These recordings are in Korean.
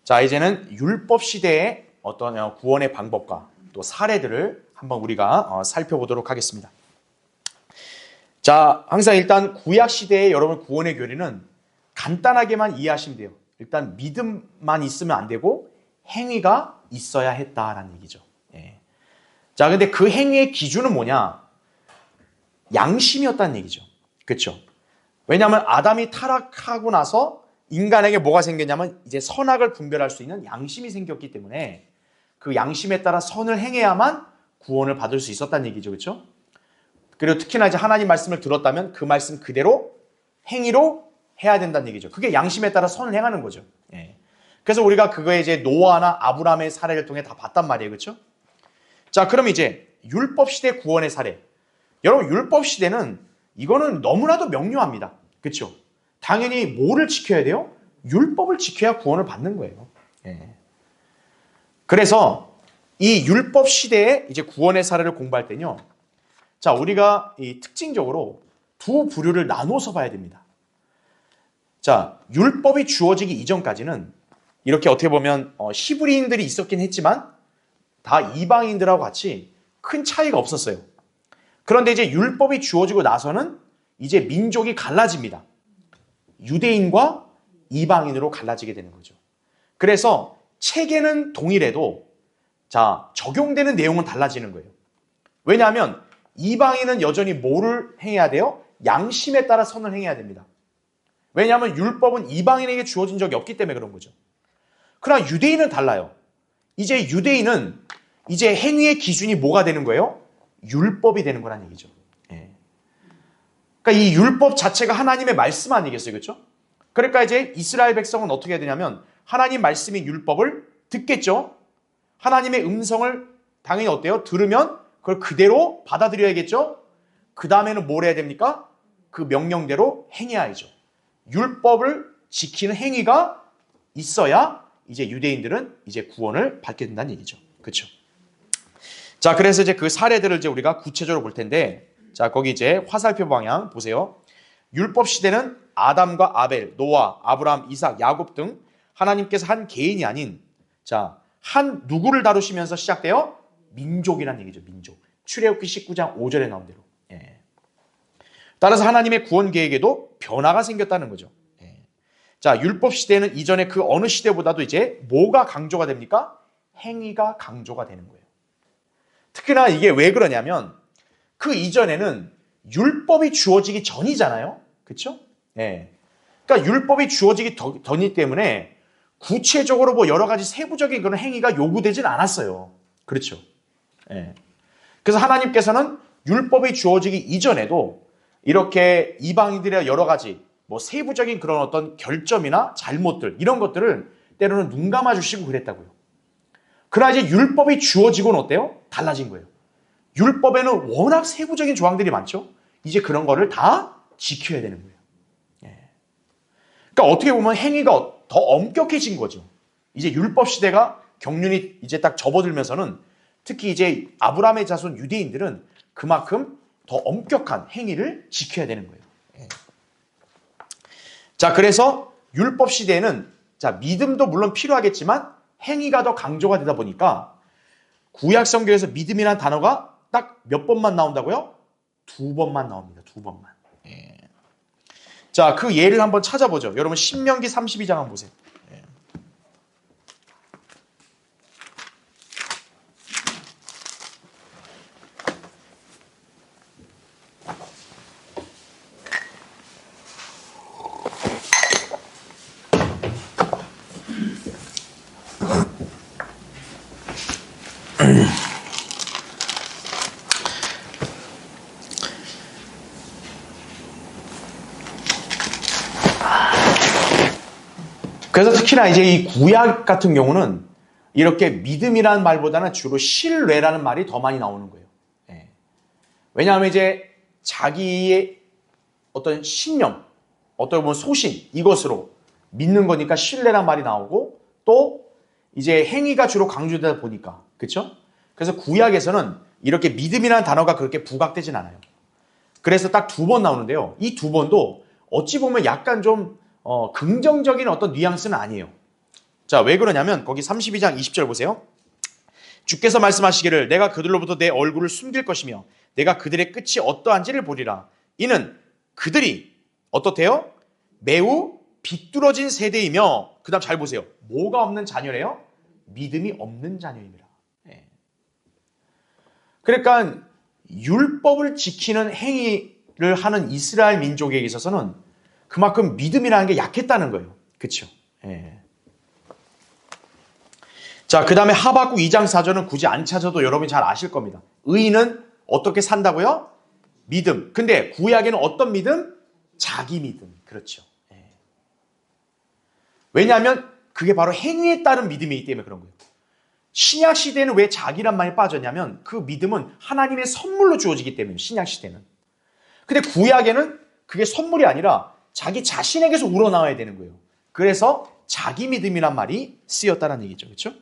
자, 이제는 율법 시대의 어떤 구원의 방법과 또 사례들을 한번 우리가 살펴보도록 하겠습니다. 자, 항상 일단 구약 시대의 여러분 구원의 교리는 간단하게만 이해하시면 돼요. 일단 믿음만 있으면 안 되고 행위가 있어야 했다라는 얘기죠. 예. 자, 근데 그 행위의 기준은 뭐냐? 양심이었다는 얘기죠. 그렇죠? 왜냐하면 아담이 타락하고 나서 인간에게 뭐가 생겼냐면 이제 선악을 분별할 수 있는 양심이 생겼기 때문에 그 양심에 따라 선을 행해야만 구원을 받을 수 있었다는 얘기죠. 그렇죠? 그리고 특히나 이제 하나님 말씀을 들었다면 그 말씀 그대로 행위로 해야 된다는 얘기죠. 그게 양심에 따라 선을 행하는 거죠. 예. 그래서 우리가 그거에 이제 노아나 아브라함의 사례를 통해 다 봤단 말이에요. 그렇죠? 자, 그럼 이제 율법 시대 구원의 사례. 여러분, 율법 시대는 이거는 너무나도 명료합니다. 그렇죠? 당연히 뭐를 지켜야 돼요? 율법을 지켜야 구원을 받는 거예요. 예. 그래서 이 율법 시대의 이제 구원의 사례를 공부할 때는요. 자, 우리가 이 특징적으로 두 부류를 나눠서 봐야 됩니다. 자, 율법이 주어지기 이전까지는 이렇게 어떻게 보면 히브리인들이 있었긴 했지만 다 이방인들하고 같이 큰 차이가 없었어요. 그런데 이제 율법이 주어지고 나서는 이제 민족이 갈라집니다. 유대인과 이방인으로 갈라지게 되는 거죠. 그래서 체계는 동일해도 자, 적용되는 내용은 달라지는 거예요. 왜냐하면 이방인은 여전히 뭐를 행해야 돼요? 양심에 따라 선을 행해야 됩니다. 왜냐하면 율법은 이방인에게 주어진 적이 없기 때문에 그런 거죠. 그러나 유대인은 달라요. 이제 유대인은 이제 행위의 기준이 뭐가 되는 거예요? 율법이 되는 거란 얘기죠. 예. 그러니까 이 율법 자체가 하나님의 말씀 아니겠어요? 그렇죠? 그러니까 이제 이스라엘 백성은 어떻게 해야 되냐면 하나님 말씀인 율법을 듣겠죠. 하나님의 음성을 당연히 어때요? 들으면 그걸 그대로 받아들여야겠죠. 그 다음에는 뭘 해야 됩니까? 그 명령대로 행해야죠. 율법을 지키는 행위가 있어야 이제 유대인들은 이제 구원을 받게 된다는 얘기죠. 그렇죠? 자, 그래서 이제 그 사례들을 이제 우리가 구체적으로 볼 텐데, 자, 거기 이제 화살표 방향 보세요. 율법 시대는 아담과 아벨, 노아, 아브라함, 이삭, 야곱 등 하나님께서 한 개인이 아닌, 자, 한 누구를 다루시면서 시작돼요? 민족이라는 얘기죠. 민족. 출애굽기 19장 5절에 나온 대로. 예. 따라서 하나님의 구원 계획에도 변화가 생겼다는 거죠. 예. 자, 율법 시대는 이전에 그 어느 시대보다도 이제 뭐가 강조가 됩니까? 행위가 강조가 되는 거예요. 특히나 이게 왜 그러냐면 그 이전에는 율법이 주어지기 전이잖아요. 그렇죠? 예. 그러니까 율법이 주어지기 전이기 때문에 구체적으로 뭐 여러 가지 세부적인 그런 행위가 요구되진 않았어요. 그렇죠? 예. 그래서 하나님께서는 율법이 주어지기 이전에도 이렇게 이방인들의 여러 가지 뭐 세부적인 그런 어떤 결점이나 잘못들 이런 것들을 때로는 눈 감아 주시고 그랬다고요. 그러나 이제 율법이 주어지고는 어때요? 달라진 거예요. 율법에는 워낙 세부적인 조항들이 많죠. 이제 그런 거를 다 지켜야 되는 거예요. 예. 그러니까 어떻게 보면 행위가 더 엄격해진 거죠. 이제 율법 시대가 경륜이 이제 딱 접어들면서는 특히 이제 아브라함의 자손 유대인들은 그만큼 더 엄격한 행위를 지켜야 되는 거예요. 예. 자, 그래서 율법 시대에는 자, 믿음도 물론 필요하겠지만 행위가 더 강조가 되다 보니까 구약 성경에서 믿음이라는 단어가 딱 몇 번만 나온다고요? 2번만 나옵니다. 2번만. 예. 자, 그 예를 한번 찾아보죠. 여러분 신명기 32장 한번 보세요. 예. 그래서 특히나 이제 이 구약 같은 경우는 이렇게 믿음이라는 말보다는 주로 신뢰라는 말이 더 많이 나오는 거예요. 예. 왜냐하면 이제 자기의 어떤 신념, 어떤 보면 소신 이것으로 믿는 거니까 신뢰라는 말이 나오고 또 이제 행위가 주로 강조되다 보니까 그렇죠? 그래서 구약에서는 이렇게 믿음이라는 단어가 그렇게 부각되진 않아요. 그래서 딱 2번 나오는데요. 이 2번도 어찌 보면 약간 좀 긍정적인 어떤 뉘앙스는 아니에요. 자, 왜 그러냐면 거기 32장 20절 보세요. 주께서 말씀하시기를 내가 그들로부터 내 얼굴을 숨길 것이며 내가 그들의 끝이 어떠한지를 보리라. 이는 그들이 어떻대요? 매우 비뚤어진 세대이며 그 다음 잘 보세요. 뭐가 없는 자녀래요? 믿음이 없는 자녀입니다. 그러니까 율법을 지키는 행위를 하는 이스라엘 민족에게 있어서는 그만큼 믿음이라는 게 약했다는 거예요. 그렇죠? 자, 그 다음에 하박국 2장 4절은 굳이 안 찾아도 여러분이 잘 아실 겁니다. 의인은 어떻게 산다고요? 믿음. 근데 구약에는 어떤 믿음? 자기 믿음. 그렇죠. 왜냐하면 그게 바로 행위에 따른 믿음이기 때문에 그런 거예요. 신약 시대는 왜 자기란 말이 빠졌냐면 그 믿음은 하나님의 선물로 주어지기 때문에 신약 시대는. 근데 구약에는 그게 선물이 아니라 자기 자신에게서 우러나와야 되는 거예요. 그래서 자기 믿음이란 말이 쓰였다는 얘기죠. 그렇죠?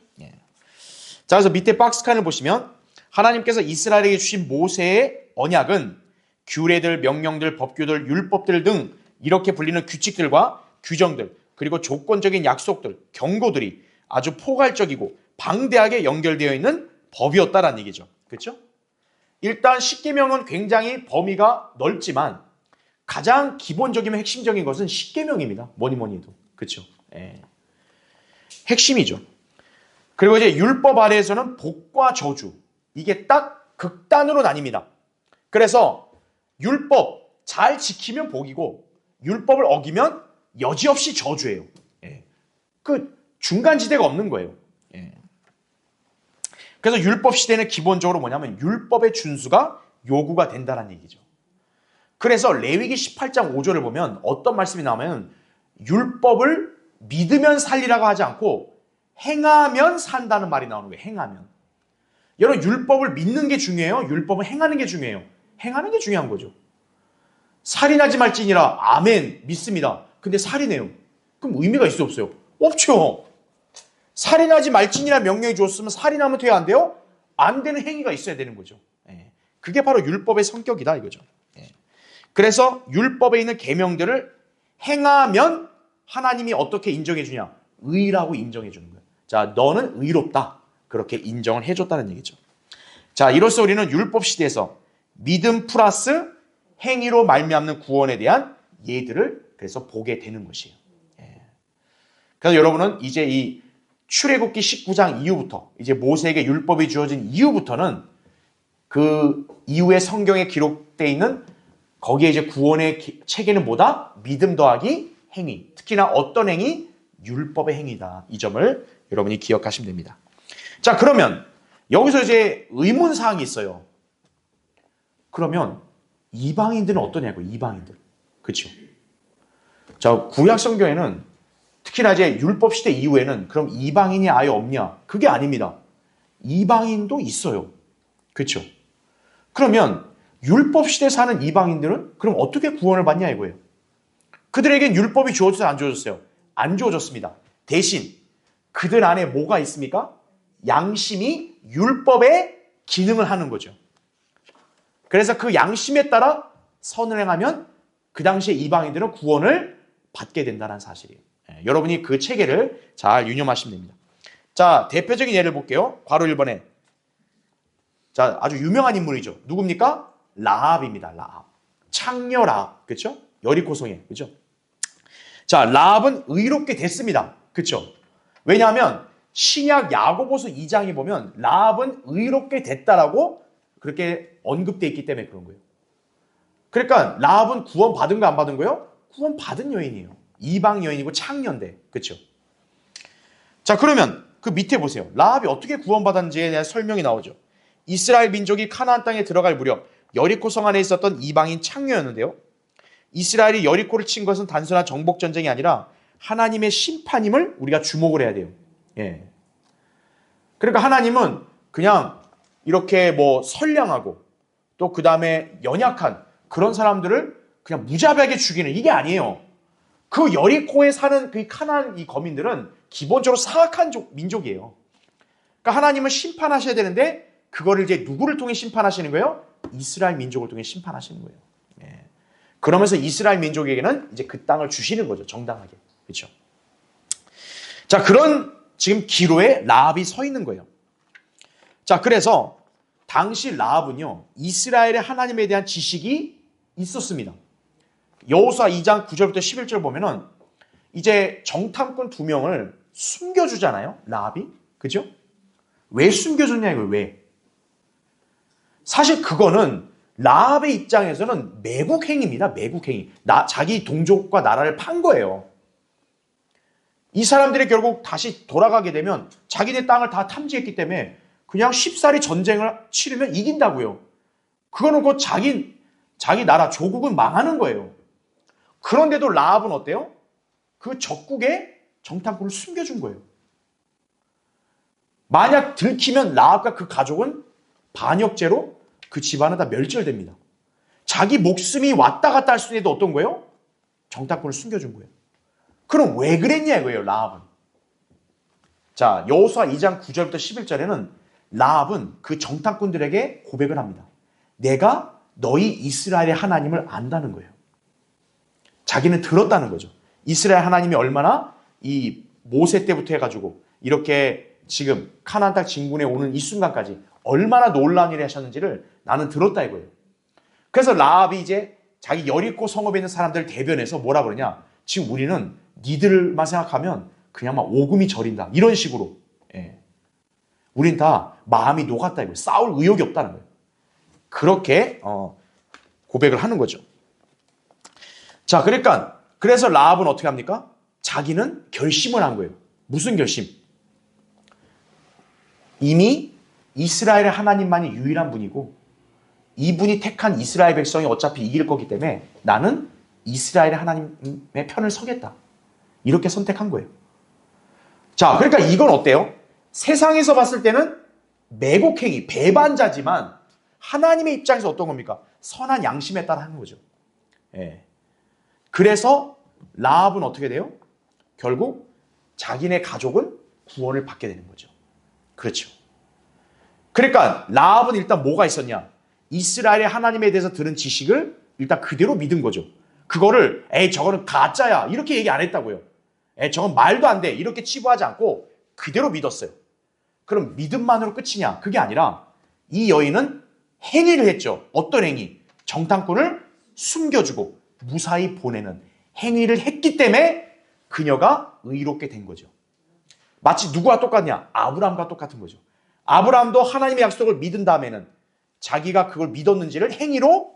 자, 그래서 밑에 박스칸을 보시면 하나님께서 이스라엘에게 주신 모세의 언약은 규례들, 명령들, 법규들, 율법들 등 이렇게 불리는 규칙들과 규정들 그리고 조건적인 약속들, 경고들이 아주 포괄적이고 방대하게 연결되어 있는 법이었다라는 얘기죠. 그렇죠? 일단 십계명은 굉장히 범위가 넓지만 가장 기본적이면 핵심적인 것은 십계명입니다. 뭐니 해도. 그렇죠? 핵심이죠. 그리고 이제 율법 아래에서는 복과 저주. 이게 딱 극단으로 나뉩니다. 그래서 율법 잘 지키면 복이고 율법을 어기면 여지없이 저주예요. 그 중간지대가 없는 거예요. 그래서 율법 시대는 기본적으로 뭐냐면 율법의 준수가 요구가 된다는 얘기죠. 그래서 레위기 18장 5절을 보면 어떤 말씀이 나오면 율법을 믿으면 살리라고 하지 않고 행하면 산다는 말이 나오는 거예요. 행하면. 여러분 율법을 믿는 게 중요해요? 율법을 행하는 게 중요해요? 행하는 게 중요한 거죠. 살인하지 말지니라. 아멘. 믿습니다. 근데 살인해요. 그럼 의미가 있어 없어요? 없죠. 살인하지 말지니라 명령이 주었으면 살인하면 돼야 안 돼요? 안 되는 행위가 있어야 되는 거죠. 그게 바로 율법의 성격이다 이거죠. 그래서 율법에 있는 계명들을 행하면 하나님이 어떻게 인정해 주냐? 의라고 인정해 주는 거예요. 자, 너는 의롭다. 그렇게 인정을 해줬다는 얘기죠. 자, 이로써 우리는 율법 시대에서 믿음 플러스 행위로 말미암는 구원에 대한 예들을 그래서 보게 되는 것이에요. 그래서 여러분은 이제 이 출애굽기 19장 이후부터 이제 모세에게 율법이 주어진 이후부터는 그 이후에 성경에 기록되어 있는 거기에 이제 구원의 체계는 뭐다? 믿음 더하기 행위. 특히나 어떤 행위? 율법의 행위다. 이 점을 여러분이 기억하시면 됩니다. 자, 그러면 여기서 이제 의문사항이 있어요. 그러면 이방인들은 어떠냐고요? 이방인들. 그렇죠? 자, 구약 성경에는 특히나 이제 율법 시대 이후에는 그럼 이방인이 아예 없냐? 그게 아닙니다. 이방인도 있어요. 그렇죠? 그러면 율법 시대에 사는 이방인들은 그럼 어떻게 구원을 받냐 이거예요. 그들에겐 율법이 주어졌어요? 안 주어졌어요? 안 주어졌습니다. 대신 그들 안에 뭐가 있습니까? 양심이 율법의 기능을 하는 거죠. 그래서 그 양심에 따라 선을 행하면 그 당시에 이방인들은 구원을 받게 된다는 사실이에요. 여러분이 그 체계를 잘 유념하시면 됩니다. 자, 대표적인 예를 볼게요. 괄호 1번에. 자, 아주 유명한 인물이죠. 누굽니까? 라합입니다. 라합. 창녀 라합. 그렇죠? 여리고 성에. 그렇죠? 자, 라합은 의롭게 됐습니다. 그렇죠? 왜냐하면 신약 야고보서 2장에 보면 라합은 의롭게 됐다라고 그렇게 언급되어 있기 때문에 그런 거예요. 그러니까 라합은 구원 받은 거 안 받은 거예요? 구원 받은 여인이에요. 이방 여인이고 창녀인데. 그렇죠? 자, 그러면 그 밑에 보세요. 라합이 어떻게 구원받았는지에 대한 설명이 나오죠. 이스라엘 민족이 카나안 땅에 들어갈 무렵 여리고 성 안에 있었던 이방인 창녀였는데요. 이스라엘이 여리고를 친 것은 단순한 정복 전쟁이 아니라 하나님의 심판임을 우리가 주목을 해야 돼요. 그러니까 하나님은 그냥 이렇게 뭐 선량하고 또 그 다음에 연약한 그런 사람들을 그냥 무자비하게 죽이는 이게 아니에요. 그 여리고에 사는 그 카나안 이 거민들은 기본적으로 사악한 민족이에요. 그러니까 하나님은 심판하셔야 되는데 그거를 이제 누구를 통해 심판하시는 거예요? 이스라엘 민족을 통해 심판하시는 거예요. 그러면서 이스라엘 민족에게는 이제 그 땅을 주시는 거죠. 정당하게. 그렇죠? 자, 그런 지금 기로에 라합이 서 있는 거예요. 자, 그래서 당시 라합은요, 이스라엘의 하나님에 대한 지식이 있었습니다. 여호수아 2장 9절부터 11절 보면은 이제 정탐꾼 2명을 숨겨주잖아요, 라합이. 그죠? 왜 숨겨줬냐, 이거 왜? 사실 그거는 라합의 입장에서는 매국행위입니다. 매국행위. 자기 동족과 나라를 판 거예요. 이 사람들이 결국 다시 돌아가게 되면 자기네 땅을 다 탐지했기 때문에 그냥 쉽사리 전쟁을 치르면 이긴다고요. 그거는 곧 자기 나라 조국은 망하는 거예요. 그런데도 라합은 어때요? 그 적국에 정탐꾼을 숨겨준 거예요. 만약 들키면 라합과 그 가족은 반역죄로 그 집안은 다 멸절됩니다. 자기 목숨이 왔다 갔다 할 수 있는데도 어떤 거예요? 정탐꾼을 숨겨준 거예요. 그럼 왜 그랬냐 이거예요, 라합은. 자, 여호수아 2장 9절부터 11절에는 라합은 그 정탐꾼들에게 고백을 합니다. 내가 너희 이스라엘의 하나님을 안다는 거예요. 자기는 들었다는 거죠. 이스라엘 하나님이 얼마나 이 모세 때부터 해가지고 이렇게 지금 가나안 땅 진군에 오는 이 순간까지 얼마나 놀라운 일을 하셨는지를 나는 들었다 이거예요. 그래서 라합이 이제 자기 여리고 성읍에 있는 사람들을 대변해서 뭐라 그러냐, 지금 우리는 니들만 생각하면 그냥 막 오금이 저린다 이런 식으로, 우린 다 마음이 녹았다 이거예요. 싸울 의욕이 없다는 거예요. 그렇게 고백을 하는 거죠. 자, 그러니까 그래서 라합은 어떻게 합니까? 자기는 결심을 한 거예요. 무슨 결심? 이미 이스라엘의 하나님만이 유일한 분이고 이분이 택한 이스라엘 백성이 어차피 이길 거기 때문에 나는 이스라엘의 하나님의 편을 서겠다. 이렇게 선택한 거예요. 자, 그러니까 이건 어때요? 세상에서 봤을 때는 매국행위, 배반자지만 하나님의 입장에서 어떤 겁니까? 선한 양심에 따라 하는 거죠. 그래서 라합은 어떻게 돼요? 결국 자기네 가족은 구원을 받게 되는 거죠. 그렇죠. 그러니까 라합은 일단 뭐가 있었냐? 이스라엘의 하나님에 대해서 들은 지식을 일단 그대로 믿은 거죠. 그거를 저거는 가짜야 이렇게 얘기 안 했다고요. 저건 말도 안 돼 이렇게 치부하지 않고 그대로 믿었어요. 그럼 믿음만으로 끝이냐? 그게 아니라 이 여인은 행위를 했죠. 어떤 행위? 정탐꾼을 숨겨주고 무사히 보내는 행위를 했기 때문에 그녀가 의롭게 된 거죠. 마치 누구와 똑같냐? 아브라함과 똑같은 거죠. 아브라함도 하나님의 약속을 믿은 다음에는 자기가 그걸 믿었는지를 행위로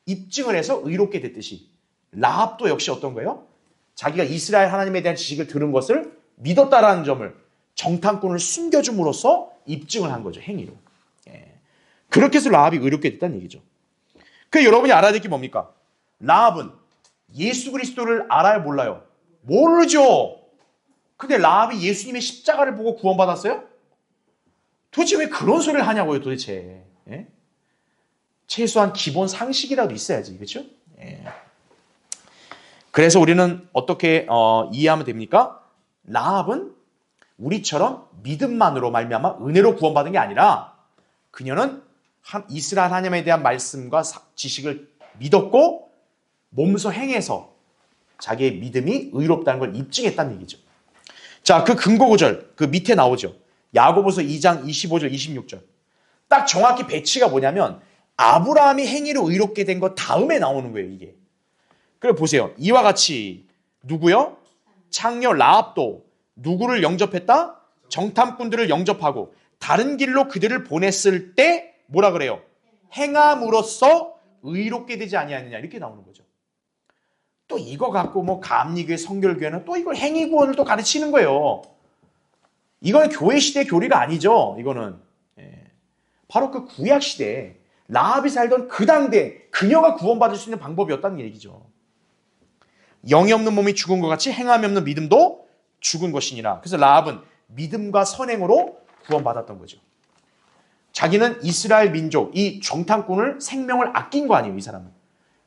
입증을 해서 의롭게 됐듯이 라합도 역시 어떤 거예요? 자기가 이스라엘 하나님에 대한 지식을 들은 것을 믿었다라는 점을 정탐꾼을 숨겨줌으로써 입증을 한 거죠. 행위로. 그렇게 해서 라합이 의롭게 됐다는 얘기죠. 그래서 여러분이 알아야 될 게 뭡니까? 라합은 예수 그리스도를 알아요, 몰라요? 모르죠. 근데 라합이 예수님의 십자가를 보고 구원받았어요? 도대체 왜 그런 소리를 하냐고요, 도대체. 최소한 기본 상식이라도 있어야지, 그렇죠? 그래서 우리는 어떻게 이해하면 됩니까? 라합은 우리처럼 믿음만으로 말미암아 은혜로 구원받은 게 아니라 그녀는 이스라엘 하나님에 대한 말씀과 지식을 믿었고 몸소 행해서 자기의 믿음이 의롭다는 걸 입증했다는 얘기죠. 자, 그 근거 구절 그 밑에 나오죠. 야고보서 2장 25절 26절. 딱 정확히 배치가 뭐냐면 아브라함이 행위로 의롭게 된 것 다음에 나오는 거예요, 이게. 그래 보세요. 이와 같이 누구요? 창녀 라합도 누구를 영접했다? 정탐꾼들을 영접하고 다른 길로 그들을 보냈을 때 뭐라 그래요? 행함으로써 의롭게 되지 아니하느냐 이렇게 나오는 거죠. 또 이거 갖고 뭐 감리교회 성결교회는 또 이걸 행위구원을 또 가르치는 거예요. 이건 교회 시대 교리가 아니죠. 이거는 바로 그 구약 시대에 라합이 살던 그 당대 그녀가 구원받을 수 있는 방법이었다는 얘기죠. 영이 없는 몸이 죽은 것 같이 행함이 없는 믿음도 죽은 것이니라. 그래서 라합은 믿음과 선행으로 구원받았던 거죠. 자기는 이스라엘 민족, 이 정탐꾼을 생명을 아낀 거 아니에요, 이 사람은.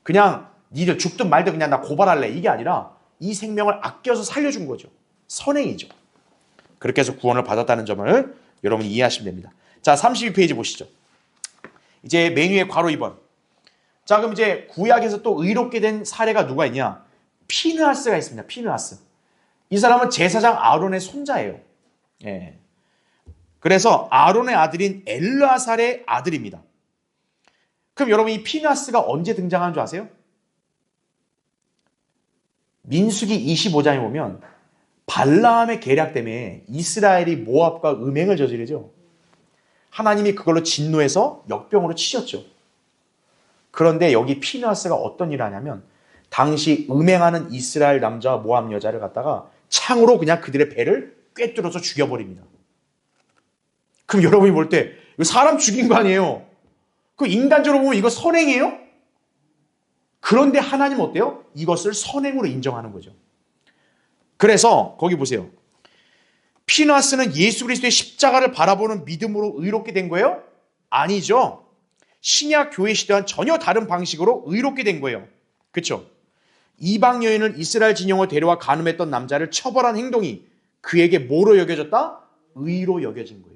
그냥 니들 죽든 말든 그냥 나 고발할래 이게 아니라 이 생명을 아껴서 살려준 거죠. 선행이죠. 그렇게 해서 구원을 받았다는 점을 여러분이 이해하시면 됩니다. 자, 32페이지 보시죠. 이제 메뉴의 괄호 2번. 자, 그럼 이제 구약에서 또 의롭게 된 사례가 누가 있냐? 피느하스가 있습니다. 피느하스. 이 사람은 제사장 아론의 손자예요. 예. 그래서 아론의 아들인 엘르아살의 아들입니다. 그럼 여러분 이 피느하스가 언제 등장하는 줄 아세요? 민수기 25장에 보면 발라함의 계략 때문에 이스라엘이 모압과 음행을 저지르죠. 하나님이 그걸로 진노해서 역병으로 치셨죠. 그런데 여기 피느하스가 어떤 일을 하냐면 당시 음행하는 이스라엘 남자와 모압 여자를 갖다가 창으로 그냥 그들의 배를 꿰뚫어서 죽여버립니다. 그럼 여러분이 볼 때 이거 사람 죽인 거 아니에요? 그 인간적으로 보면 이거 선행이에요? 그런데 하나님 어때요? 이것을 선행으로 인정하는 거죠. 그래서 거기 보세요. 피느하스는 예수 그리스도의 십자가를 바라보는 믿음으로 의롭게 된 거예요? 아니죠. 신약 교회 시대와는 전혀 다른 방식으로 의롭게 된 거예요. 그렇죠? 이방 여인을 이스라엘 진영으로 데려와 간음했던 남자를 처벌한 행동이 그에게 뭐로 여겨졌다? 의로 여겨진 거예요.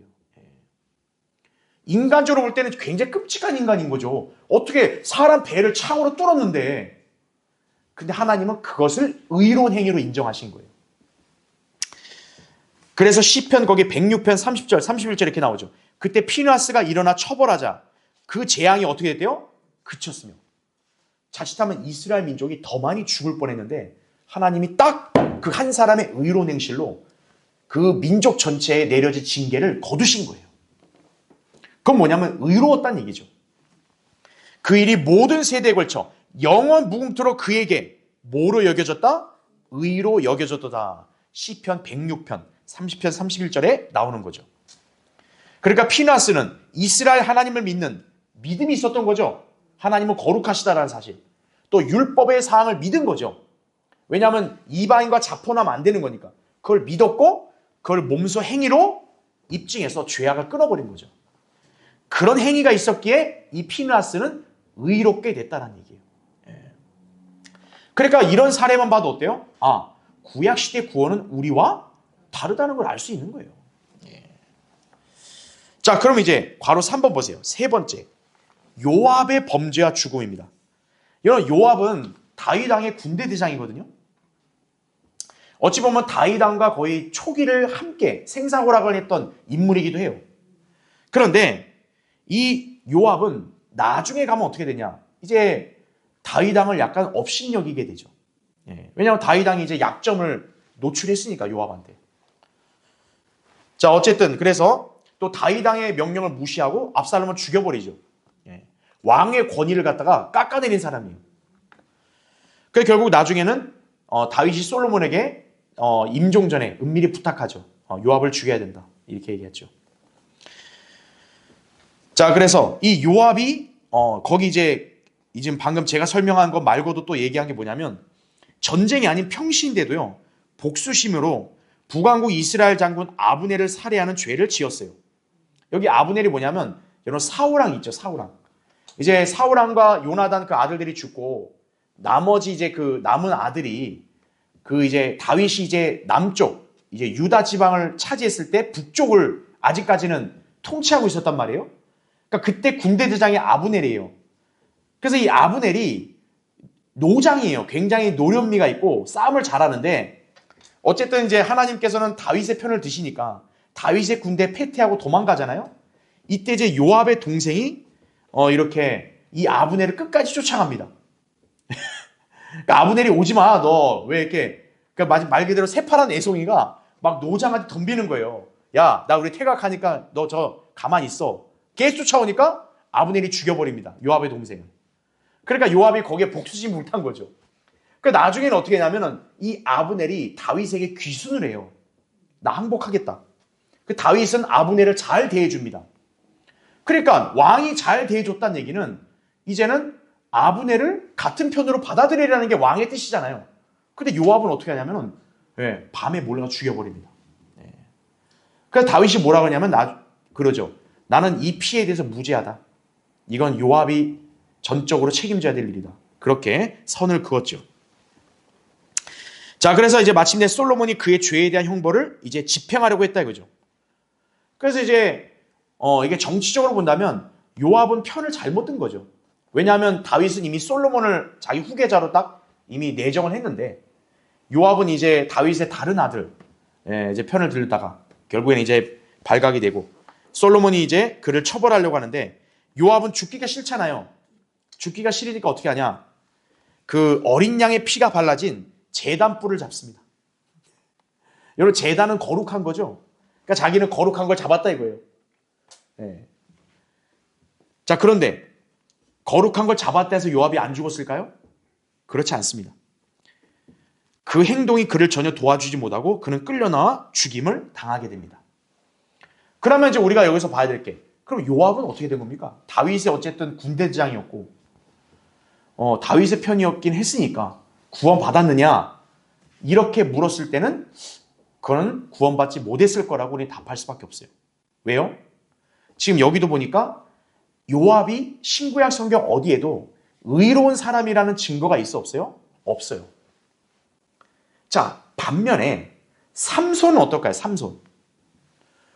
인간적으로 볼 때는 굉장히 끔찍한 인간인 거죠. 어떻게 사람 배를 창으로 뚫었는데, 근데 하나님은 그것을 의로운 행위로 인정하신 거예요. 그래서 시편 거기 106편 30절 31절 이렇게 나오죠. 그때 피느하스가 일어나 처벌하자 그 재앙이 어떻게 됐대요? 그쳤으며 자칫하면 이스라엘 민족이 더 많이 죽을 뻔했는데 하나님이 딱 그 한 사람의 의로운 행실로 그 민족 전체에 내려진 징계를 거두신 거예요. 그건 뭐냐면 의로웠다는 얘기죠. 그 일이 모든 세대에 걸쳐 영원 무궁토록 그에게 뭐로 여겨졌다? 의로 여겨졌도다. 시편 106편 30편 31절에 나오는 거죠. 그러니까 피느하스는 이스라엘 하나님을 믿는 믿음이 있었던 거죠. 하나님은 거룩하시다라는 사실. 또 율법의 사항을 믿은 거죠. 왜냐하면 이방인과 자포나면 안 되는 거니까. 그걸 믿었고 그걸 몸소 행위로 입증해서 죄악을 끊어버린 거죠. 그런 행위가 있었기에 이 피느하스는 의롭게 됐다는 얘기예요. 그러니까 이런 사례만 봐도 어때요? 아, 구약시대 구원은 우리와 다르다는 걸 알 수 있는 거예요. 자, 그럼 이제 괄호 3번 보세요. 세 번째, 요압의 범죄와 죽음입니다. 여러분, 요압은 다윗 왕의 군대 대장이거든요. 어찌 보면 다윗 왕과 거의 초기를 함께 생사고락을 했던 인물이기도 해요. 그런데 이 요압은 나중에 가면 어떻게 되냐? 이제 다윗 왕을 약간 업신여기게 되죠. 왜냐하면 다윗 왕이 이제 약점을 노출했으니까 요압한테. 자, 어쨌든 그래서 또 다윗 왕의 명령을 무시하고 압살롬을 죽여버리죠. 왕의 권위를 갖다가 깎아내린 사람이에요. 그래서 결국 나중에는 다윗이 솔로몬에게 임종 전에 은밀히 부탁하죠. 요압을 죽여야 된다. 이렇게 얘기했죠. 자, 그래서 이 요압이 거기 이제 지금 방금 제가 설명한 것 말고도 또 얘기한 게 뭐냐면 전쟁이 아닌 평시인데도요. 복수심으로 북왕국 이스라엘 장군 아브넬을 살해하는 죄를 지었어요. 여기 아브넬이 뭐냐면 여러분 사울왕 있죠. 사울왕. 이제 사울왕과 요나단 그 아들들이 죽고 나머지 이제 그 남은 아들이 그 이제 다윗이 이제 남쪽 이제 유다 지방을 차지했을 때 북쪽을 아직까지는 통치하고 있었단 말이에요. 그러니까 그때 군대 대장이 아브넬이에요. 그래서 이 아브넬이 노장이에요. 굉장히 노련미가 있고 싸움을 잘하는데 어쨌든 이제 하나님께서는 다윗의 편을 드시니까 다윗의 군대에 패퇴하고 도망가잖아요. 이때 이제 요압의 동생이 이렇게 이 아브넬을 끝까지 쫓아갑니다. 그러니까 아브넬이 오지 마, 너 왜 이렇게 그러니까 말 그대로 새파란 애송이가 막 노장한테 덤비는 거예요. 야, 나 우리 퇴각하니까 너 저 가만히 있어. 계속 쫓아오니까 아브넬이 죽여버립니다. 요압의 동생을. 그러니까 요압이 거기에 복수심 불탄 거죠. 그러니까 나중에는 어떻게 하냐면은 이 아브넬이 다윗에게 귀순을 해요. 나 항복하겠다. 그 다윗은 아브넬을 잘 대해줍니다. 그러니까 왕이 잘 대해줬다는 얘기는 이제는 아브넬을 같은 편으로 받아들이라는 게 왕의 뜻이잖아요. 근데 요압은 어떻게 하냐면은 밤에 몰래가 죽여버립니다. 그래서 다윗이 뭐라 그러냐면 그러죠. 나는 이 피해에 대해서 무죄하다. 이건 요압이 전적으로 책임져야 될 일이다. 그렇게 선을 그었죠. 자, 그래서 이제 마침내 솔로몬이 그의 죄에 대한 형벌을 이제 집행하려고 했다 이거죠. 그래서 이제 이게 정치적으로 본다면 요압은 편을 잘못 든 거죠. 왜냐하면 다윗은 이미 솔로몬을 자기 후계자로 딱 이미 내정을 했는데 요압은 이제 다윗의 다른 아들 이제 편을 들다가 결국에는 이제 발각이 되고 솔로몬이 이제 그를 처벌하려고 하는데 요압은 죽기가 싫잖아요. 죽기가 싫으니까 어떻게 하냐? 그 어린 양의 피가 발라진 제단뿔을 잡습니다. 여러분 제단은 거룩한 거죠. 그러니까 자기는 거룩한 걸 잡았다 이거예요. 네. 자 그런데 거룩한 걸 잡았다 해서 요압이 안 죽었을까요? 그렇지 않습니다. 그 행동이 그를 전혀 도와주지 못하고 그는 끌려나와 죽임을 당하게 됩니다. 그러면 이제 우리가 여기서 봐야 될 게 그럼 요압은 어떻게 된 겁니까? 다윗의 어쨌든 군대장이었고 다윗의 편이었긴 했으니까 구원받았느냐? 이렇게 물었을 때는 그건 구원받지 못했을 거라고 우리 답할 수밖에 없어요. 왜요? 지금 여기도 보니까 요압이 신구약 성경 어디에도 의로운 사람이라는 증거가 있어 없어요? 없어요. 자, 반면에 삼손은 어떨까요? 삼손.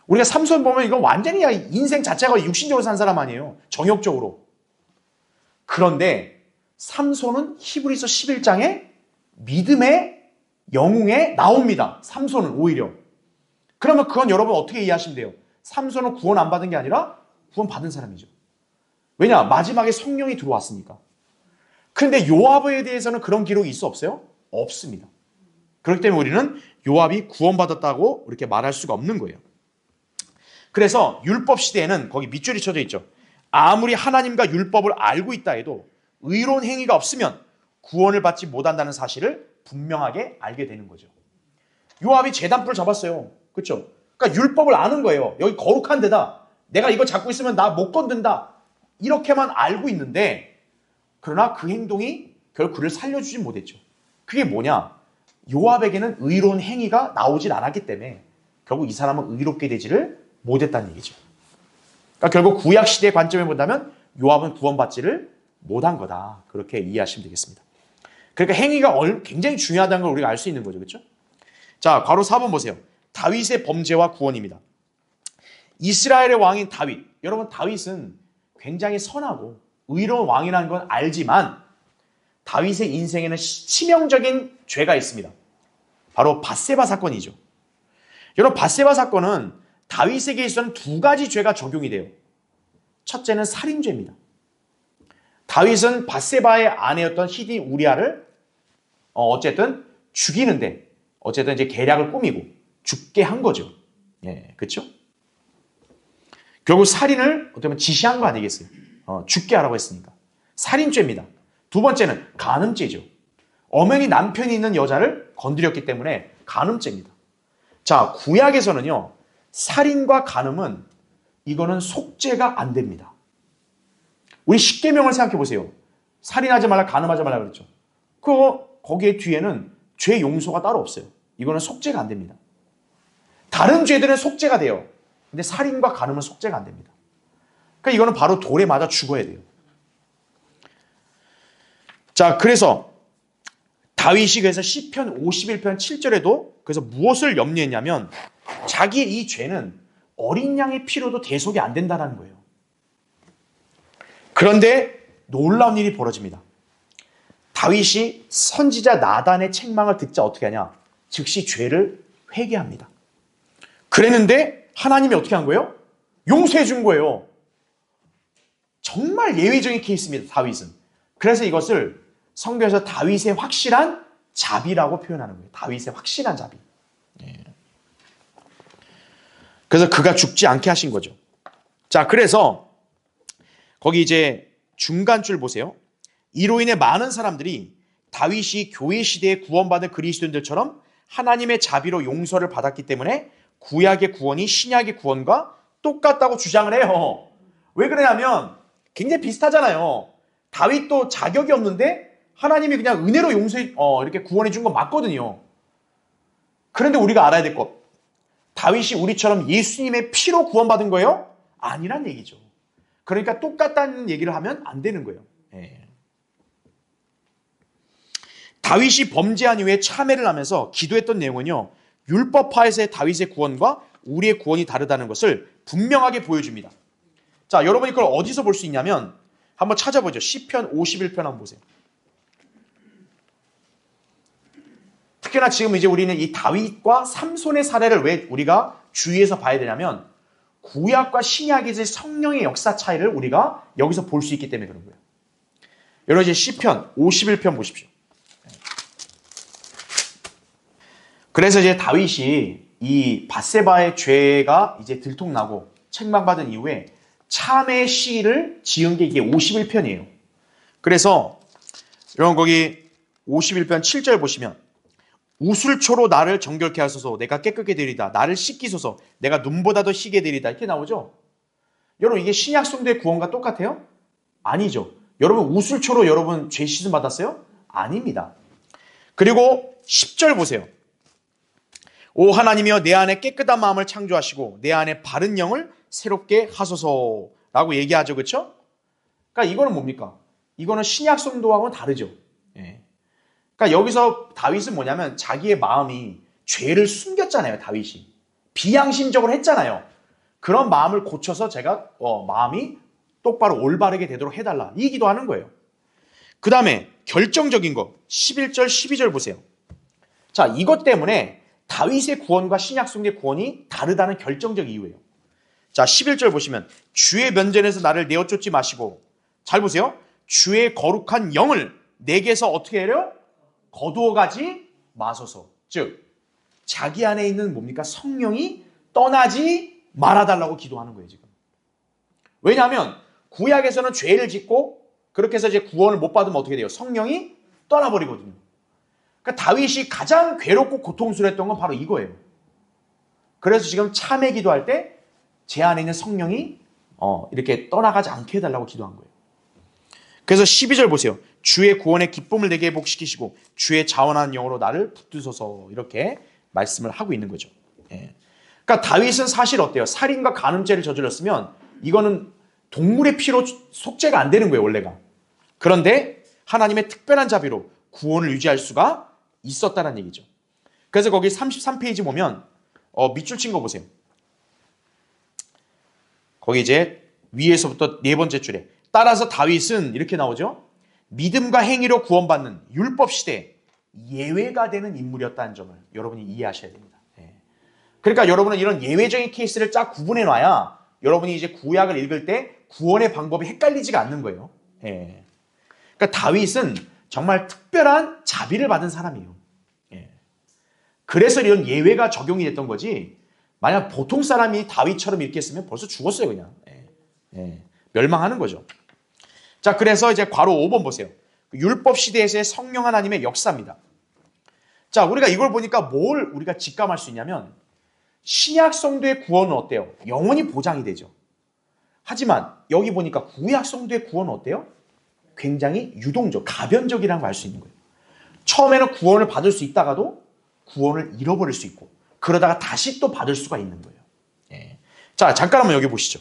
우리가 삼손 보면 이건 완전히 인생 자체가 육신적으로 산 사람 아니에요. 정욕적으로. 그런데 삼손은 히브리서 11장에 믿음의 영웅에 나옵니다. 삼손은 오히려. 그러면 그건 여러분 어떻게 이해하시면 돼요? 삼손은 구원 안 받은 게 아니라 구원 받은 사람이죠. 왜냐? 마지막에 성령이 들어왔으니까. 그런데 요압에 대해서는 그런 기록이 있어 없어요? 없습니다. 그렇기 때문에 우리는 요압이 구원받았다고 이렇게 말할 수가 없는 거예요. 그래서 율법 시대에는 거기 밑줄이 쳐져 있죠. 아무리 하나님과 율법을 알고 있다 해도 의로운 행위가 없으면 구원을 받지 못한다는 사실을 분명하게 알게 되는 거죠. 요압이 제단불을 잡았어요. 그렇죠? 그러니까 율법을 아는 거예요. 여기 거룩한 데다. 내가 이거 잡고 있으면 나 못 건든다. 이렇게만 알고 있는데 그러나 그 행동이 결국 그를 살려주지 못했죠. 그게 뭐냐? 요압에게는 의로운 행위가 나오질 않았기 때문에 결국 이 사람은 의롭게 되지를 못했다는 얘기죠. 그러니까 결국 구약시대의 관점에 본다면 요압은 구원받지를 못한 거다. 그렇게 이해하시면 되겠습니다. 그러니까 행위가 굉장히 중요하다는 걸 우리가 알 수 있는 거죠. 그렇죠? 자, 괄호 4번 보세요. 다윗의 범죄와 구원입니다. 이스라엘의 왕인 다윗. 여러분 다윗은 굉장히 선하고 의로운 왕이라는 건 알지만 다윗의 인생에는 치명적인 죄가 있습니다. 바로 밧세바 사건이죠. 여러분 밧세바 사건은 다윗에게 있어서는 두 가지 죄가 적용이 돼요. 첫째는 살인죄입니다. 다윗은 밧세바의 아내였던 히디 우리아를 어쨌든 죽이는데 어쨌든 이제 계략을 꾸미고 죽게 한 거죠. 예, 그렇죠? 결국 살인을 어떻게 보면 지시한 거 아니겠어요? 죽게 하라고 했으니까. 살인죄입니다. 두 번째는 간음죄죠. 엄연히 남편이 있는 여자를 건드렸기 때문에 간음죄입니다. 자, 구약에서는요. 살인과 간음은 이거는 속죄가 안 됩니다. 우리 십계명을 생각해 보세요. 살인하지 말라, 간음하지 말라 그랬죠. 거기에 뒤에는 죄 용서가 따로 없어요. 이거는 속죄가 안 됩니다. 다른 죄들은 속죄가 돼요. 근데 살인과 간음은 속죄가 안 됩니다. 그러니까 이거는 바로 돌에 맞아 죽어야 돼요. 자, 그래서 다윗이 그래서 시편 51편 7절에도 그래서 무엇을 염려했냐면 자기의 이 죄는 어린 양의 피로도 대속이 안 된다는 거예요. 그런데 놀라운 일이 벌어집니다. 다윗이 선지자 나단의 책망을 듣자 어떻게 하냐? 즉시 죄를 회개합니다. 그랬는데 하나님이 어떻게 한 거예요? 용서해 준 거예요. 정말 예외적인 케이스입니다. 다윗은. 그래서 이것을 성경에서 다윗의 확실한 자비라고 표현하는 거예요. 다윗의 확실한 자비. 예. 그래서 그가 죽지 않게 하신 거죠. 자, 그래서 거기 이제 중간줄 보세요. 이로 인해 많은 사람들이 다윗이 교회 시대에 구원받은 그리스도인들처럼 하나님의 자비로 용서를 받았기 때문에 구약의 구원이 신약의 구원과 똑같다고 주장을 해요. 왜 그러냐면 굉장히 비슷하잖아요. 다윗도 자격이 없는데 하나님이 그냥 은혜로 용서해 이렇게 구원해 준 건 맞거든요. 그런데 우리가 알아야 될 것, 다윗이 우리처럼 예수님의 피로 구원받은 거예요? 아니란 얘기죠. 그러니까 똑같다는 얘기를 하면 안 되는 거예요. 예. 다윗이 범죄한 이후에 참회를 하면서 기도했던 내용은요, 율법파에서의 다윗의 구원과 우리의 구원이 다르다는 것을 분명하게 보여줍니다. 자, 여러분이 그걸 어디서 볼 수 있냐면 한번 찾아보죠. 시편 51편 한번 보세요. 특히나 지금 이제 우리는 이 다윗과 삼손의 사례를 왜 우리가 주의해서 봐야 되냐면 구약과 신약의 성령의 역사 차이를 우리가 여기서 볼 수 있기 때문에 그런 거예요. 여러분 이제 시편 51편 보십시오. 그래서 이제 다윗이 이 밧세바의 죄가 이제 들통나고 책망받은 이후에 참의 시를 지은 게 이게 51편이에요. 그래서 여러분 거기 51편 7절 보시면 우슬초로 나를 정결케 하소서 내가 깨끗게 되리다. 나를 씻기소서 내가 눈보다도 희게 되리다. 이렇게 나오죠. 여러분 이게 신약 성도의 구원과 똑같아요? 아니죠. 여러분 우슬초로 여러분 죄 씻음 받았어요? 아닙니다. 그리고 10절 보세요. 오 하나님이여 내 안에 깨끗한 마음을 창조하시고 내 안에 바른 영을 새롭게 하소서라고 얘기하죠. 그렇죠? 그러니까 이거는 뭡니까? 이거는 신약 성도하고는 다르죠. 예. 그러니까 여기서 다윗은 뭐냐면 자기의 마음이 죄를 숨겼잖아요. 다윗이. 비양심적으로 했잖아요. 그런 마음을 고쳐서 제가 마음이 똑바로 올바르게 되도록 해달라. 이 기도하는 거예요. 그 다음에 결정적인 거 11절 12절 보세요. 자 이것 때문에 다윗의 구원과 신약 성도의 구원이 다르다는 결정적 이유예요. 자 11절 보시면 주의 면전에서 나를 내어 쫓지 마시고 잘 보세요. 주의 거룩한 영을 내게서 어떻게 해요? 거두어 가지 마소서. 즉 자기 안에 있는 뭡니까? 성령이 떠나지 말아달라고 기도하는 거예요. 지금. 왜냐하면 구약에서는 죄를 짓고 그렇게 해서 이제 구원을 못 받으면 어떻게 돼요? 성령이 떠나버리거든요. 그러니까 다윗이 가장 괴롭고 고통스러웠던 건 바로 이거예요. 그래서 지금 참회 기도할 때 제 안에 있는 성령이 이렇게 떠나가지 않게 해달라고 기도한 거예요. 그래서 12절 보세요. 주의 구원의 기쁨을 내게 회복시키시고 주의 자원하는 영으로 나를 붙드소서 이렇게 말씀을 하고 있는 거죠. 예. 그러니까 다윗은 사실 어때요? 살인과 간음죄를 저질렀으면 이거는 동물의 피로 속죄가 안 되는 거예요. 원래가. 그런데 하나님의 특별한 자비로 구원을 유지할 수가 있었다는 얘기죠. 그래서 거기 33페이지 보면 밑줄 친 거 보세요. 거기 이제 위에서부터 네 번째 줄에 따라서 다윗은 이렇게 나오죠. 믿음과 행위로 구원받는 율법 시대에 예외가 되는 인물이었다는 점을 여러분이 이해하셔야 됩니다. 그러니까 여러분은 이런 예외적인 케이스를 쫙 구분해 놔야 여러분이 이제 구약을 읽을 때 구원의 방법이 헷갈리지가 않는 거예요. 그러니까 다윗은 정말 특별한 자비를 받은 사람이에요. 그래서 이런 예외가 적용이 됐던 거지 만약 보통 사람이 다윗처럼 이렇게 했으면 벌써 죽었어요. 그냥. 멸망하는 거죠. 자, 그래서 이제 괄호 5번 보세요. 율법 시대에서의 성령 하나님의 역사입니다. 자, 우리가 이걸 보니까 뭘 우리가 직감할 수 있냐면 신약 성도의 구원은 어때요? 영원히 보장이 되죠. 하지만 여기 보니까 구약 성도의 구원은 어때요? 굉장히 유동적, 가변적이라는 걸 알 수 있는 거예요. 처음에는 구원을 받을 수 있다가도 구원을 잃어버릴 수 있고 그러다가 다시 또 받을 수가 있는 거예요. 자, 잠깐 한번 여기 보시죠.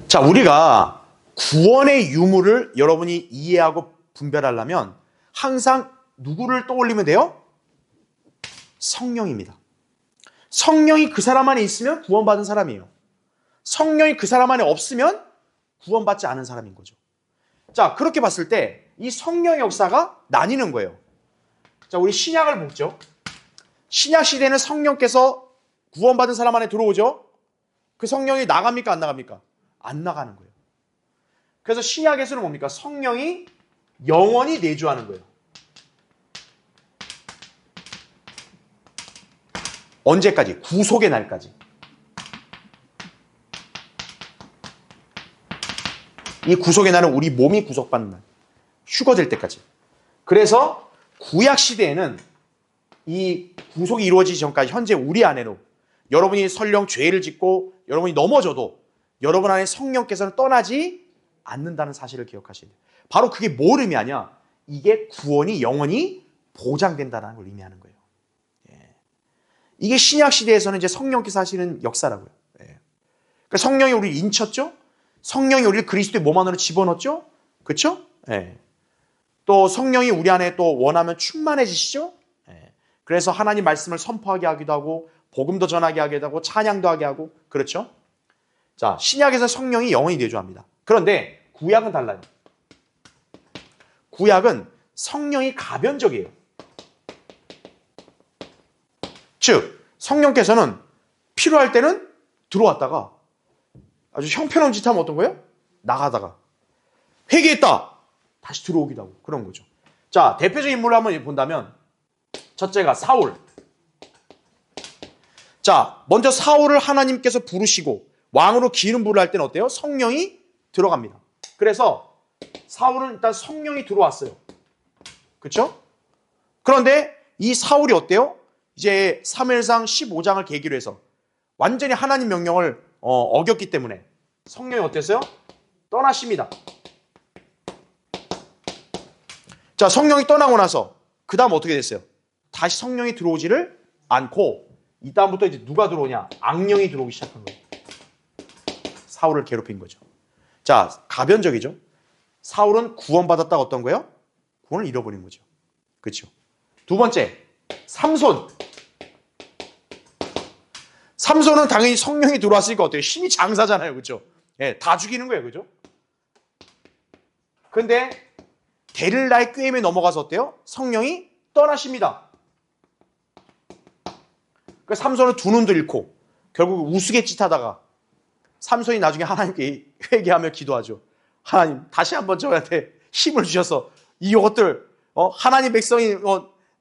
자, 우리가 구원의 유무를 여러분이 이해하고 분별하려면 항상 누구를 떠올리면 돼요? 성령입니다. 성령이 그 사람 안에 있으면 구원받은 사람이에요. 성령이 그 사람 안에 없으면 구원받지 않은 사람인 거죠. 자, 그렇게 봤을 때 이 성령의 역사가 나뉘는 거예요. 자, 우리 신약을 보죠. 신약 시대는 성령께서 구원받은 사람 안에 들어오죠. 그 성령이 나갑니까? 안 나갑니까? 안 나가는 거예요. 그래서 신약에서는 뭡니까? 성령이 영원히 내주하는 거예요. 언제까지? 구속의 날까지. 이 구속의 날은 우리 몸이 구속받는 날. 휴거될 때까지. 그래서 구약 시대에는 이 구속이 이루어지기 전까지 현재 우리 안에는 여러분이 설령 죄를 짓고 여러분이 넘어져도 여러분 안에 성령께서는 떠나지 않는다는 사실을 기억하셔야 돼요. 바로 그게 뭘 의미하냐? 이게 구원이 영원히 보장된다는 걸 의미하는 거예요. 이게 신약 시대에서는 이제 성령께서 하시는 역사라고요. 그러니까 성령이 우리를 인쳤죠? 성령이 우리를 그리스도의 몸 안으로 집어넣었죠? 그렇죠? 또 성령이 우리 안에 또 원하면 충만해지시죠? 그래서 하나님 말씀을 선포하게 하기도 하고 복음도 전하게 하기도 하고 찬양도 하게 하고 그렇죠? 자, 신약에서 성령이 영원히 내주합니다. 그런데 구약은 달라요. 구약은 성령이 가변적이에요. 즉 성령께서는 필요할 때는 들어왔다가 아주 형편없는 짓 하면 어떤 거예요? 나가다가 회개했다 다시 들어오기도 하고 그런 거죠. 자, 대표적인 인물을 한번 본다면 첫째가 사울. 자, 먼저 사울을 하나님께서 부르시고 왕으로 기름 부를 할 때는 어때요? 성령이 들어갑니다. 그래서 사울은 일단 성령이 들어왔어요. 그렇죠? 그런데 이 사울이 어때요? 이제 사무엘상 15장을 계기로 해서 완전히 하나님 명령을 어겼기 때문에 성령이 어땠어요? 떠나십니다. 자, 성령이 떠나고 나서 그 다음 어떻게 됐어요? 다시 성령이 들어오지를 않고 이 다음부터 이제 누가 들어오냐? 악령이 들어오기 시작한 거예요. 사울을 괴롭힌 거죠. 자, 가변적이죠. 사울은 구원받았다가 어떤 거예요? 구원을 잃어버린 거죠. 그렇죠. 두 번째, 삼손. 삼손은 당연히 성령이 들어왔으니까 어때요? 힘이 장사잖아요. 그렇죠? 예, 다 죽이는 거예요. 그렇죠? 근데 데릴라의 꾀임에 넘어가서 어때요? 성령이 떠나십니다. 그 삼손은 두 눈도 잃고 결국 우스갯짓 하다가 삼손이 나중에 하나님께 회개하며 기도하죠. 하나님 다시 한번 저한테 힘을 주셔서 이것들 하나님 백성이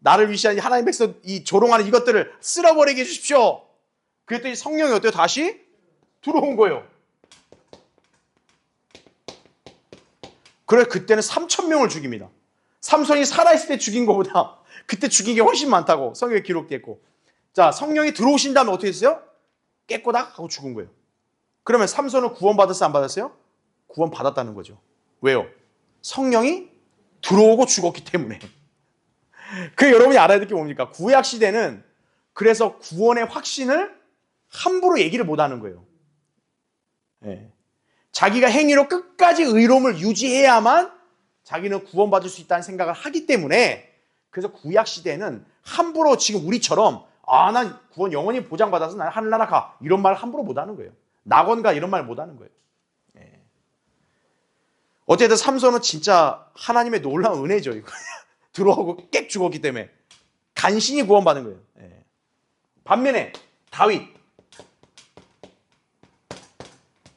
나를 위시하니 하나님 백성 이 조롱하는 이것들을 쓸어버리게 해주십시오. 그랬더니 성령이 어때요? 다시 들어온 거예요. 그래 그때는 3,000명을 죽입니다. 삼손이 살아있을 때 죽인 것보다 그때 죽인 게 훨씬 많다고 성경에 기록됐고, 자 성령이 들어오신 다음에 어떻게 했어요? 깨꼬닥 하고 죽은 거예요. 그러면 삼손은 구원 받았어요? 안 받았어요? 구원 받았다는 거죠. 왜요? 성령이 들어오고 죽었기 때문에. 그 여러분이 알아야 될 게 뭡니까? 구약 시대는 그래서 구원의 확신을 함부로 얘기를 못하는 거예요. 네. 자기가 행위로 끝까지 의로움을 유지해야만 자기는 구원받을 수 있다는 생각을 하기 때문에, 그래서 구약 시대는 함부로 지금 우리처럼 난 구원 영원히 보장받아서 난 하늘나라 가 이런 말을 함부로 못하는 거예요. 낙원가 이런 말 못하는 거예요. 네. 어쨌든 삼손은 진짜 하나님의 놀라운 은혜죠. 이거. 들어오고 깨 죽었기 때문에 간신히 구원받은 거예요. 네. 반면에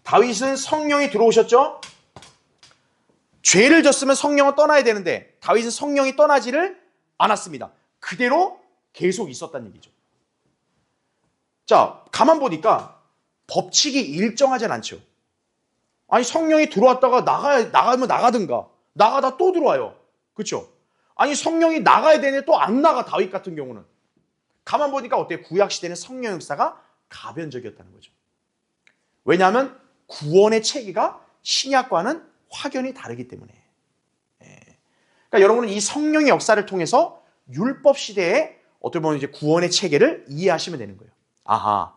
다윗은 성령이 들어오셨죠? 죄를 졌으면 성령은 떠나야 되는데 다윗은 성령이 떠나지를 않았습니다. 그대로 계속 있었다는 얘기죠. 자, 가만 보니까 법칙이 일정하진 않죠. 아니 성령이 들어왔다가 나가면 나가든가 나가다 또 들어와요. 그렇죠? 아니 성령이 나가야 되는데 또 안 나가. 다윗 같은 경우는 가만 보니까 어때요? 구약시대는 성령 역사가 가변적이었다는 거죠. 왜냐하면 구원의 체계가 신약과는 확연히 다르기 때문에. 그러니까 여러분은 이 성령의 역사를 통해서 율법 시대에 어떻게 보면 이제 구원의 체계를 이해하시면 되는 거예요. 아하,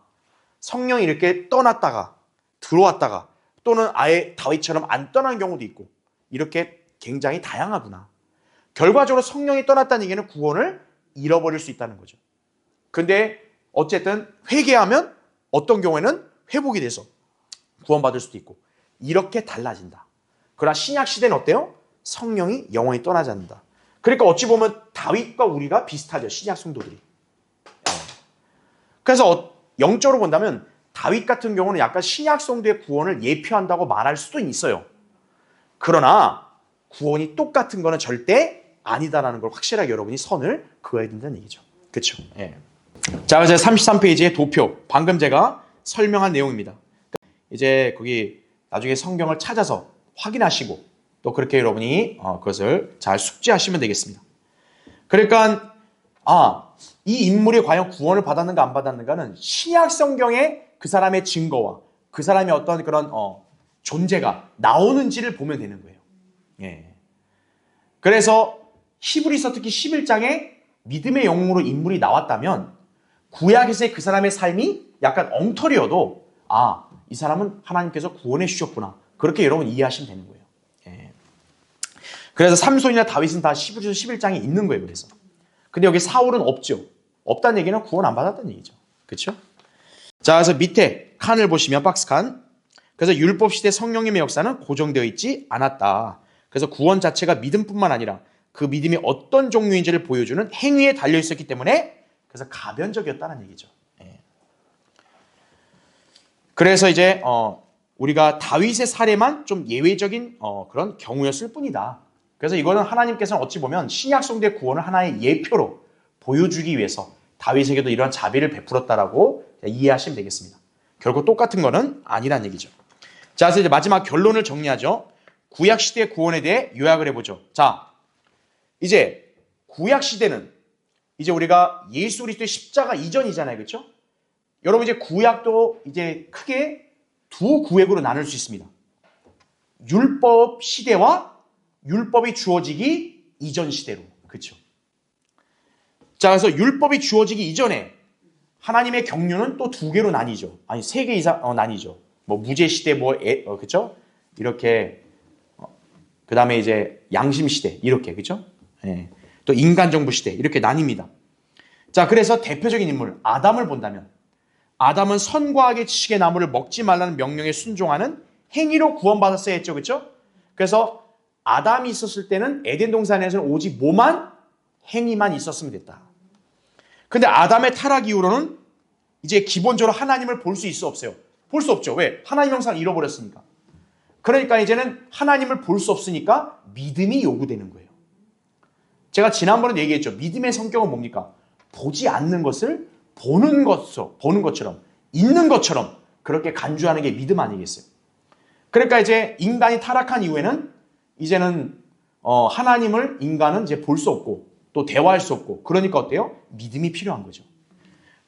성령이 이렇게 떠났다가 들어왔다가 또는 아예 다윗처럼 안 떠난 경우도 있고 이렇게 굉장히 다양하구나. 결과적으로 성령이 떠났다는 얘기는 구원을 잃어버릴 수 있다는 거죠. 근데 어쨌든 회개하면 어떤 경우에는 회복이 돼서 구원받을 수도 있고 이렇게 달라진다. 그러나 신약 시대는 어때요? 성령이 영원히 떠나지 않는다. 그러니까 어찌 보면 다윗과 우리가 비슷하죠. 신약 성도들이. 그래서 영적으로 본다면 다윗 같은 경우는 약간 신약 성도의 구원을 예표한다고 말할 수도 있어요. 그러나 구원이 똑같은 거는 절대 아니다라는 걸 확실하게 여러분이 선을 그어야 된다는 얘기죠. 그렇죠? 예. 자, 그래서 33페이지의 도표, 방금 제가 설명한 내용입니다. 이제 거기 나중에 성경을 찾아서 확인하시고 또 그렇게 여러분이 그것을 잘 숙지하시면 되겠습니다. 그러니까 이 인물이 과연 구원을 받았는가 안 받았는가는 신약 성경에 그 사람의 증거와 그 사람의 어떤 그런 존재가 나오는지를 보면 되는 거예요. 예. 그래서 히브리서 특히 11장에 믿음의 영웅으로 인물이 나왔다면 구약에서의 그 사람의 삶이 약간 엉터리여도 이 사람은 하나님께서 구원해 주셨구나. 그렇게 여러분 이해하시면 되는 거예요. 예. 그래서 삼손이나 다윗은 다 히브리서 11장에 있는 거예요. 그래서. 근데 여기 사울은 없죠. 없다는 얘기는 구원 안 받았다는 얘기죠. 그렇죠? 자, 그래서 밑에 칸을 보시면 박스 칸. 그래서 율법 시대 성령님의 역사는 고정되어 있지 않았다. 그래서 구원 자체가 믿음뿐만 아니라 그 믿음이 어떤 종류인지를 보여주는 행위에 달려 있었기 때문에 그래서 가변적이었다는 얘기죠. 예. 그래서 이제 우리가 다윗의 사례만 좀 예외적인 그런 경우였을 뿐이다. 그래서 이거는 하나님께서는 어찌 보면 신약 성도의 구원을 하나의 예표로 보여주기 위해서 다윗에게도 이러한 자비를 베풀었다라고 이해하시면 되겠습니다. 결국 똑같은 거는 아니란 얘기죠. 자, 그래서 이제 마지막 결론을 정리하죠. 구약 시대의 구원에 대해 요약을 해보죠. 자, 이제 구약 시대는 이제 우리가 예수 그리스도의 십자가 이전이잖아요, 그렇죠? 여러분 이제 구약도 이제 크게 두 구획으로 나눌 수 있습니다. 율법 시대와 율법이 주어지기 이전 시대로, 그렇죠? 자, 그래서 율법이 주어지기 이전에 하나님의 경륜은 또 두 개로 나뉘죠. 아니, 세 개 이상 나뉘죠. 뭐 무제 시대, 그렇죠? 이렇게 그 다음에 이제 양심 시대 이렇게, 그렇죠? 예. 또 인간 정부 시대 이렇게 나뉩니다. 자, 그래서 대표적인 인물 아담을 본다면 아담은 선과 악의 지식의 나무를 먹지 말라는 명령에 순종하는 행위로 구원받았어야 했죠, 그렇죠? 그래서 아담이 있었을 때는 에덴 동산에서는 오직 뭐만 행위만 있었으면 됐다. 근데 아담의 타락 이후로는 이제 기본적으로 하나님을 볼 수 있어 없어요? 볼 수 없죠. 왜? 하나님 형상을 잃어버렸으니까. 그러니까 이제는 하나님을 볼 수 없으니까 믿음이 요구되는 거예요. 제가 지난번에 얘기했죠. 믿음의 성격은 뭡니까? 보지 않는 것을 보는 것처럼 있는 것처럼 그렇게 간주하는 게 믿음 아니겠어요? 그러니까 이제 인간이 타락한 이후에는 이제는 하나님을 인간은 이제 볼 수 없고 또 대화할 수 없고 그러니까 어때요? 믿음이 필요한 거죠.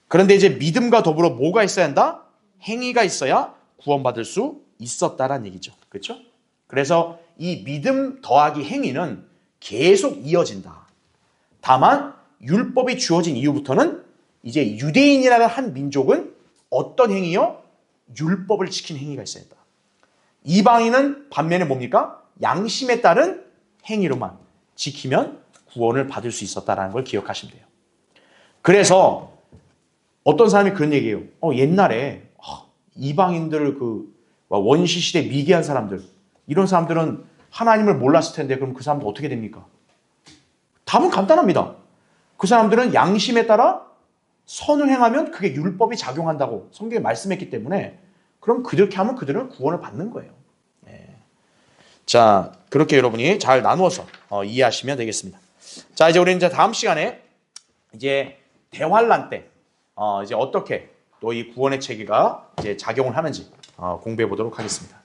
그런데 이제 믿음과 더불어 뭐가 있어야 한다? 행위가 있어야 구원받을 수 있었다라는 얘기죠. 그렇죠? 그래서 이 믿음 더하기 행위는 계속 이어진다. 다만 율법이 주어진 이후부터는 이제 유대인이라는 한 민족은 어떤 행위요? 율법을 지킨 행위가 있어야 한다. 이방인은 반면에 뭡니까? 양심에 따른 행위로만 지키면 구원을 받을 수 있었다는 걸 기억하시면 돼요. 그래서 어떤 사람이 그런 얘기해요. 옛날에 이방인들 원시 시대 미개한 사람들 이런 사람들은 하나님을 몰랐을 텐데 그럼 그 사람들 어떻게 됩니까? 답은 간단합니다. 그 사람들은 양심에 따라 선을 행하면 그게 율법이 작용한다고 성경에 말씀했기 때문에 그럼 그렇게 하면 그들은 구원을 받는 거예요. 네. 자, 그렇게 여러분이 잘 나누어서 이해하시면 되겠습니다. 자, 이제 우리는 이제 다음 시간에 이제 대환란 때 이제 어떻게 또 이 구원의 체계가 이제 작용을 하는지 공부해 보도록 하겠습니다.